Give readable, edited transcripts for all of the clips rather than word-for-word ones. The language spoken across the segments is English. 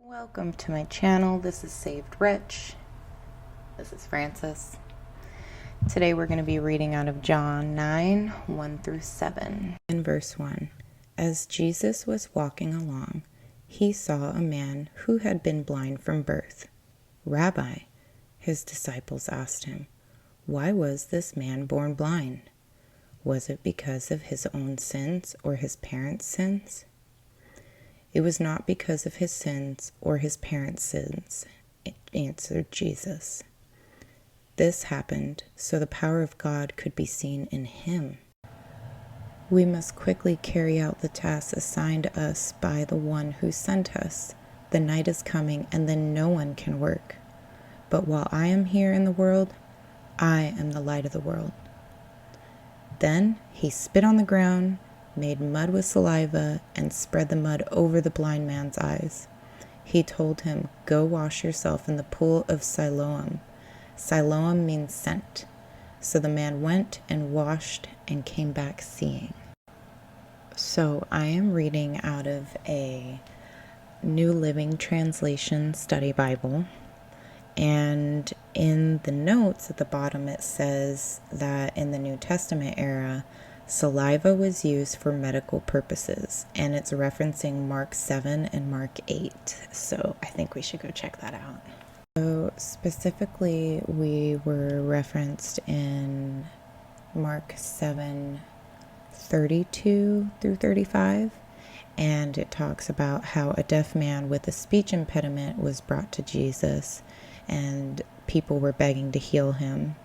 Welcome to my channel. This is Saved Rich. This is Francis. Today we're going to be reading out of John 9, 1 through 7. In verse 1, as Jesus was walking along, he saw a man who had been blind from birth. Rabbi, his disciples asked him, why was this man born blind? Was it because of his own sins or his parents' sins? It was not because of his sins or his parents' sins, answered Jesus. This happened so the power of God could be seen in him. We must quickly carry out the task assigned us by the one who sent us. The night is coming, and then no one can work. But while I am here in the world, I am the light of the world. Then he spit on the ground, made mud with saliva, and spread the mud over the blind man's eyes. He told him, go wash yourself in the pool of Siloam. Siloam means sent. So the man went and washed and came back seeing. So I am reading out of a New Living Translation study Bible. And in the notes at the bottom it says that in the New Testament era, saliva was used for medical purposes, and it's referencing Mark 7 and Mark 8, so I think we should go check that out. So specifically, we were referenced in Mark 7:32 through 35, and it talks about how a deaf man with a speech impediment was brought to Jesus, and people were begging to heal him,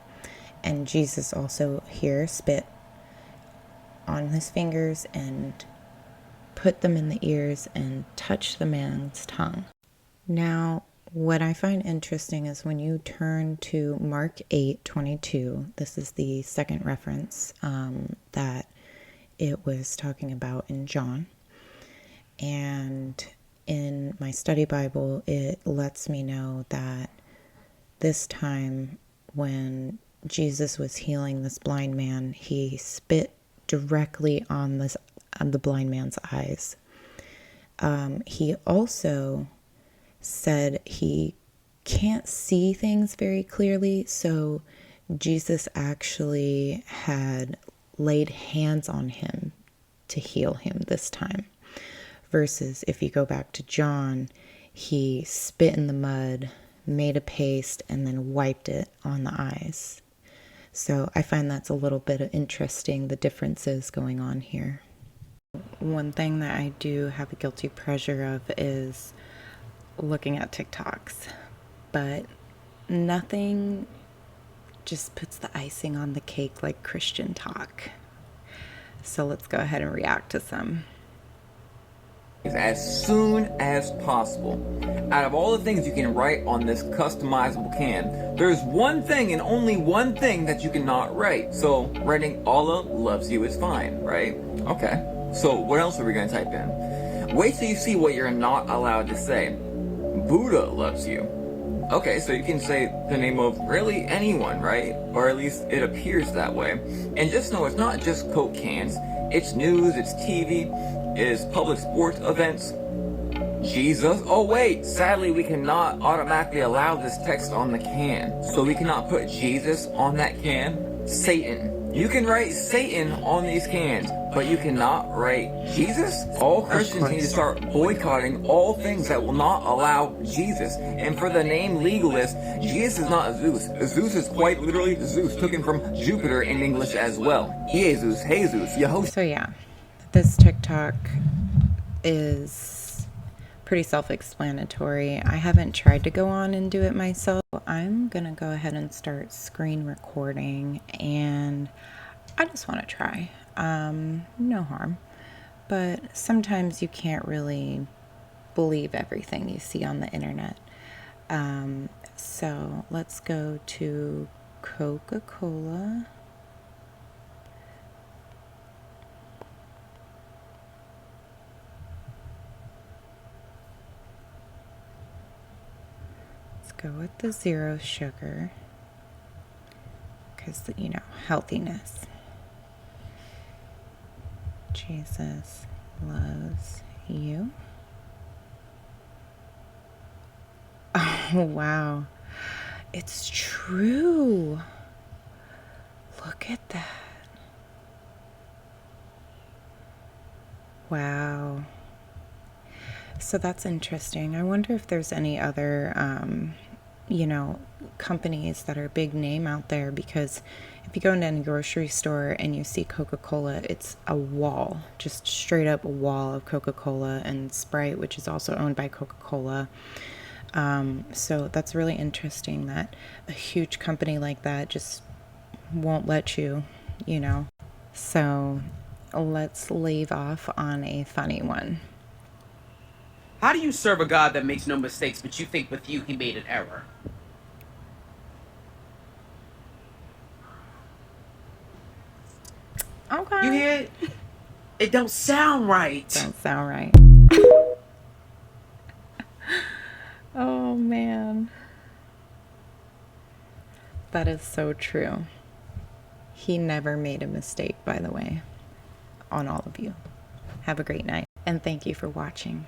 and Jesus also here spit on his fingers and put them in the ears and touched the man's tongue. Now, what I find interesting is when you turn to Mark 8:22, this is the second reference that it was talking about in John. And in my study Bible, it lets me know that this time when Jesus was healing this blind man, he spit directly on the blind man's eyes. He also said he can't see things very clearly, so Jesus actually had laid hands on him to heal him this time. Versus if you go back to John, he spit in the mud, made a paste, and then wiped it on the eyes. So I find that's a little bit interesting, the differences going on here. One thing that I do have a guilty pleasure of is looking at TikToks, but nothing just puts the icing on the cake like Christian talk. So let's go ahead and react to some. As soon as possible. Out of all the things you can write on this customizable can, there's one thing and only one thing that you cannot write. So writing Allah loves you is fine, right? Okay, so what else are we going to type in? Wait till you see what you're not allowed to say. Buddha loves you. Okay, so you can say the name of really anyone, right? Or at least it appears that way. And just know it's not just Coke cans. It's news, it's TV, it's public sports events. Jesus. Oh wait, sadly we cannot automatically allow this text on the can. So we cannot put Jesus on that can. Satan. You can write Satan on these cans, but you cannot write Jesus? All Christians need to start boycotting all things that will not allow Jesus. And for the name legalist, Jesus is not Zeus. Zeus is quite literally Zeus, taken from Jupiter in English as well. Jesus, Jesus, Yehoshua. So yeah, this TikTok is pretty self-explanatory. I haven't tried to go on and do it myself. I'm gonna go ahead and start screen recording, and I just want to try. No harm, but sometimes you can't really believe everything you see on the internet. So let's go to Coca Cola. Go with the 0 sugar because, you know, healthiness. Jesus loves you. Oh, wow. It's true. Look at that. Wow. So that's interesting. I wonder if there's any other, companies that are big name out there, because if you go into any grocery store and you see Coca Cola, it's a wall, just straight up a wall of Coca Cola, and Sprite, which is also owned by Coca Cola. So that's really interesting that a huge company like that just won't let you, you know. So let's leave off on a funny one. How do you serve a God that makes no mistakes, but you think with you he made an error? Okay. You hear it? It don't sound right. Don't sound right. Oh, man. That is so true. He never made a mistake, by the way, on all of you. Have a great night, and thank you for watching.